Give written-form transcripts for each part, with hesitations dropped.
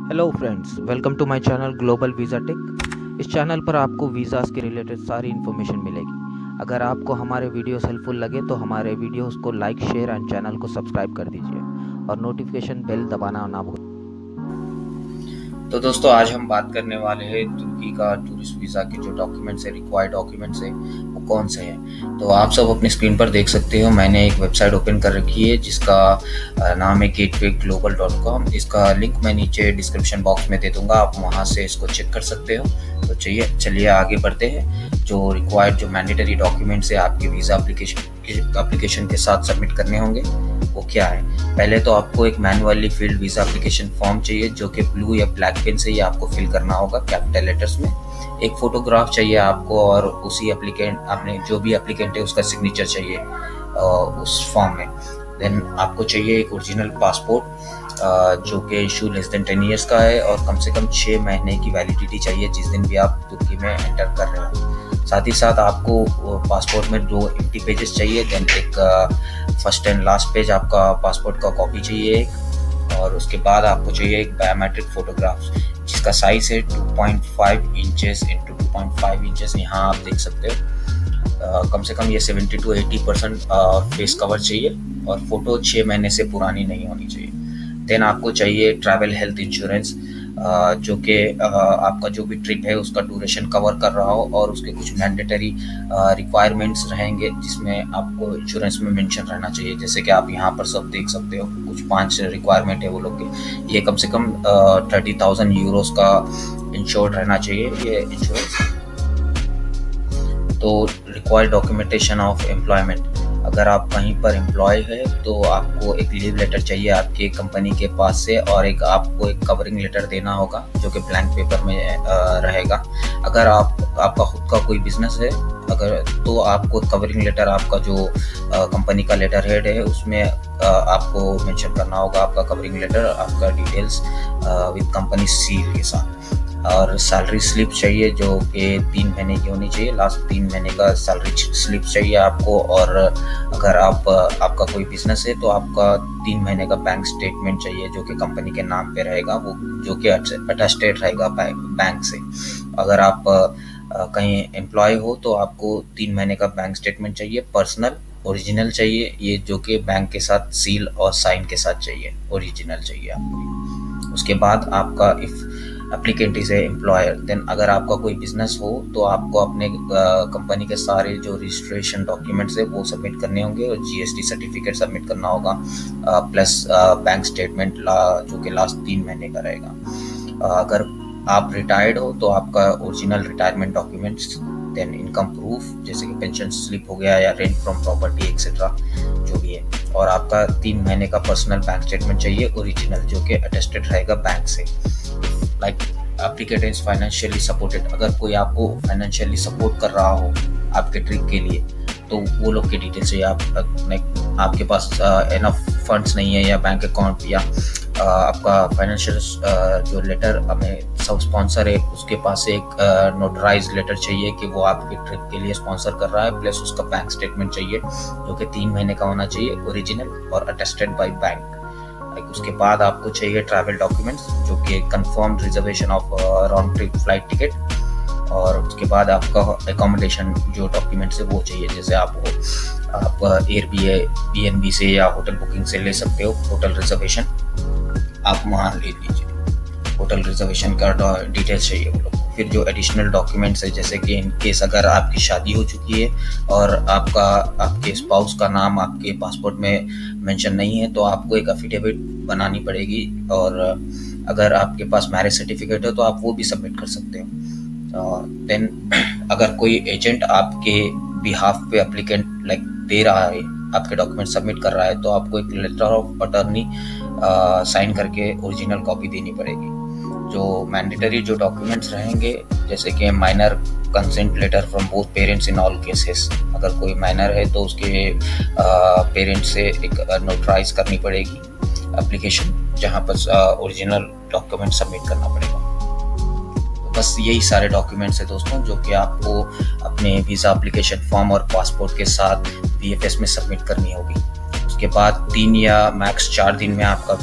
Hello friends, welcome to my channel global visa tech. इस channel पर आपको visas के रिलेटेड सारी इन्फॉर्मेशन मिलेगी। अगर आपको हमारे वीडियोस हेल्पफुल लगे तो हमारे वीडियोस को लाइक, शेयर एंड चैनल को सब्सक्राइब कर दीजिए और नोटिफिकेशन बेल दबाना ना भूलें। तो दोस्तों, आज हम बात करने वाले हैं तुर्की का टूरिस्ट वीज़ा के जो डॉक्यूमेंट्स है, रिक्वायर्ड डॉक्यूमेंट्स है, वो कौन से हैं। तो आप सब अपनी स्क्रीन पर देख सकते हो, मैंने एक वेबसाइट ओपन कर रखी है जिसका नाम है gatewayglobal.com। इसका लिंक मैं नीचे डिस्क्रिप्शन बॉक्स में दे दूंगा, आप वहां से इसको चेक कर सकते हो। तो चलिए आगे बढ़ते हैं। जो रिक्वायर्ड जो मैंडेटरी डॉक्यूमेंट्स है आपके वीज़ा एप्लीकेशन के साथ सबमिट करने होंगे वो क्या है। पहले तो आपको एक manually field visa application form चाहिए जो कि ब्लू या ब्लैक पेन से ही आपको फिल करना होगा कैपिटल लेटर्स में। एक फोटोग्राफ चाहिए आपको और उसी एप्लीकेंट आपने जो भी एप्लीकेंट है उसका सिग्नेचर चाहिए उस फॉर्म में। देन आपको चाहिए एक ओरिजिनल पासपोर्ट जो कि इशू लेस देन 10 ईयर्स का है और कम से कम 6 महीने की वैलिडिटी चाहिए जिस दिन भी आप तुर्की में एंटर कर रहे हो। साथ ही साथ आपको पासपोर्ट में 2 एम्प्टी पेजेस चाहिए। देन एक फर्स्ट एंड लास्ट पेज आपका पासपोर्ट का कॉपी चाहिए एक, और उसके बाद आपको चाहिए एक बायोमेट्रिक फोटोग्राफ जिसका साइज है 2.5 इंचेस इंटू 2.5 इंचेस। यहाँ आप देख सकते हो कम से कम ये 70 to 80% फेस कवर चाहिए और फोटो 6 महीने से पुरानी नहीं होनी चाहिए। देन आपको चाहिए ट्रैवल हेल्थ इंश्योरेंस जो कि आपका जो भी ट्रिप है उसका ड्यूरेशन कवर कर रहा हो और उसके कुछ मैंडेटरी रिक्वायरमेंट्स रहेंगे जिसमें आपको इंश्योरेंस में मेंशन रहना चाहिए। जैसे कि आप यहाँ पर सब देख सकते हो, कुछ 5 रिक्वायरमेंट है वो लोग के। ये कम से कम 30,000 यूरोस का इंश्योर्ड रहना चाहिए ये इंश्योरेंस। तो रिक्वायर्ड डॉक्यूमेंटेशन ऑफ एम्प्लॉयमेंट, अगर आप कहीं पर एम्प्लॉय है तो आपको एक लीव लेटर चाहिए आपके कंपनी के पास से और आपको एक कवरिंग लेटर देना होगा जो कि ब्लैंक पेपर में रहेगा। अगर आपका खुद का कोई बिजनेस है तो आपको कवरिंग लेटर आपका जो कंपनी का लेटर हेड है उसमें आपको मेंशन करना होगा आपका कवरिंग लेटर, आपका डिटेल्स विद कंपनी सील के साथ। और सैलरी स्लिप चाहिए जो कि 3 महीने की होनी चाहिए, लास्ट 3 महीने का सैलरी स्लिप चाहिए आपको। और अगर आपका कोई बिजनेस है तो आपका 3 महीने का बैंक स्टेटमेंट चाहिए जो कि कंपनी के नाम पे रहेगा, वो जो कि अटेस्टेड रहेगा बैंक से। अगर आप कहीं एम्प्लॉय हो तो आपको 3 महीने का बैंक स्टेटमेंट चाहिए, पर्सनल ओरिजिनल चाहिए, ये जो कि बैंक के साथ सील और साइन के साथ चाहिए, ओरिजिनल चाहिए आपको। उसके बाद आपका if applicant is a employer, then अगर आपका कोई बिजनेस हो तो आपको अपने कंपनी के सारे जो रजिस्ट्रेशन डॉक्यूमेंट्स है वो सबमिट करने होंगे और जीएसटी सर्टिफिकेट सबमिट करना होगा प्लस बैंक स्टेटमेंट जो कि लास्ट 3 महीने का रहेगा। अगर आप रिटायर्ड हो तो आपका original retirement documents, then income proof जैसे कि पेंशन स्लिप हो गया या रेंट फ्रॉम प्रॉपर्टी एक्सेट्रा जो भी है, और आपका 3 महीने का पर्सनल बैंक स्टेटमेंट चाहिए ओरिजिनल जो कि अटेस्टेड रहेगा बैंक से। Like applicant is financially supported, अगर कोई आपको फाइनेंशियली सपोर्ट कर रहा हो आपके ट्रिप के लिए तो वो लोग के डिटेल्स है। आपके पास एनफ फंड्स नहीं है या बैंक अकाउंट या आपका फाइनेंशियल जो लेटर हमें सब स्पॉन्सर है उसके पास एक नोटराइज लेटर चाहिए कि वो आपके ट्रिप के लिए स्पॉन्सर कर रहा है, प्लस उसका बैंक स्टेटमेंट चाहिए जो कि 3 महीने का होना चाहिए ओरिजिनल और अटेस्टेड बाय बैंक। उसके बाद आपको चाहिए ट्रैवल डॉक्यूमेंट्स जो कि confirmed reservation of round trip flight ticket, और उसके बाद आपका एकोमोडेशन जो डॉक्यूमेंट्स है वो चाहिए। जैसे आप एयरबीएनबी से या होटल बुकिंग से ले सकते हो, होटल रिजर्वेशन आप वहाँ ले लीजिए, होटल रिजर्वेशन का डिटेल्स चाहिए वो लोग। फिर जो एडिशनल डॉक्यूमेंट्स है जैसे कि इन केस अगर आपकी शादी हो चुकी है और आपके स्पाउस का नाम आपके पासपोर्ट में मेंशन नहीं है तो आपको एक एफिडेविट बनानी पड़ेगी, और अगर आपके पास मैरिज सर्टिफिकेट है तो आप वो भी सबमिट कर सकते हो। देन अगर कोई एजेंट आपके बिहाफ पे एप्लीकेंट दे रहा है, आपके डॉक्यूमेंट सबमिट कर रहा है तो आपको एक लेटर ऑफ अटर्नी साइन करके ओरिजिनल कॉपी देनी पड़ेगी। जो मैंडेटरी जो डॉक्यूमेंट्स रहेंगे जैसे कि minor consent letter from both parents in all cases, अगर कोई माइनर है तो उसके पेरेंट्स से एक नोटराइज करनी पड़ेगी एप्लीकेशन जहाँ पर ओरिजिनल डॉक्यूमेंट सबमिट करना पड़ेगा। तो बस यही सारे डॉक्यूमेंट्स है दोस्तों जो कि आपको अपने वीज़ा एप्लीकेशन फॉर्म और पासपोर्ट के साथ VFS में सबमिट करनी होगी। उसके बाद 3 या मैक्स 4 दिन में आपका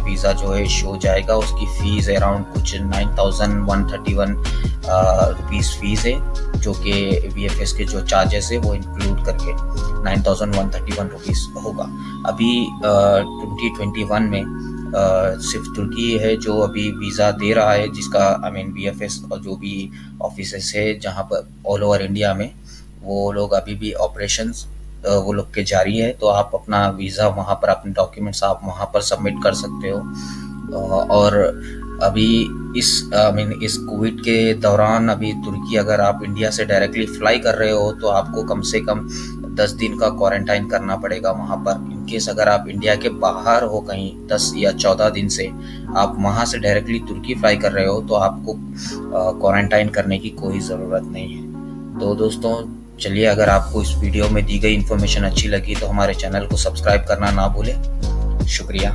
वीज़ा जो है इशू हो जाएगा। उसकी फ़ीस अराउंड कुछ 9131 रुपीज़ फ़ीस है, जो कि VFS के जो चार्जेस है वो इंक्लूड करके 9131 रुपीज़ होगा। अभी 2021 में सिर्फ तुर्की है जो अभी वीज़ा दे रहा है, जिसका VFS और जो भी ऑफिसेस है जहाँ पर ऑल ओवर इंडिया में वो लोग अभी भी ऑपरेशंस वो लोग के जारी है। तो आप अपना वीज़ा वहाँ पर, अपने डॉक्यूमेंट्स आप वहाँ पर सबमिट कर सकते हो। और अभी इस कोविड के दौरान अभी तुर्की अगर आप इंडिया से डायरेक्टली फ्लाई कर रहे हो तो आपको कम से कम 10 दिन का क्वारंटाइन करना पड़ेगा वहाँ पर। इनकेस अगर आप इंडिया के बाहर हो कहीं 10 या 14 दिन से आप वहाँ से डायरेक्टली तुर्की फ्लाई कर रहे हो तो आपको क्वारंटाइन करने की कोई ज़रूरत नहीं है। तो दोस्तों चलिए, अगर आपको इस वीडियो में दी गई इन्फॉर्मेशन अच्छी लगी तो हमारे चैनल को सब्सक्राइब करना ना भूलें। शुक्रिया।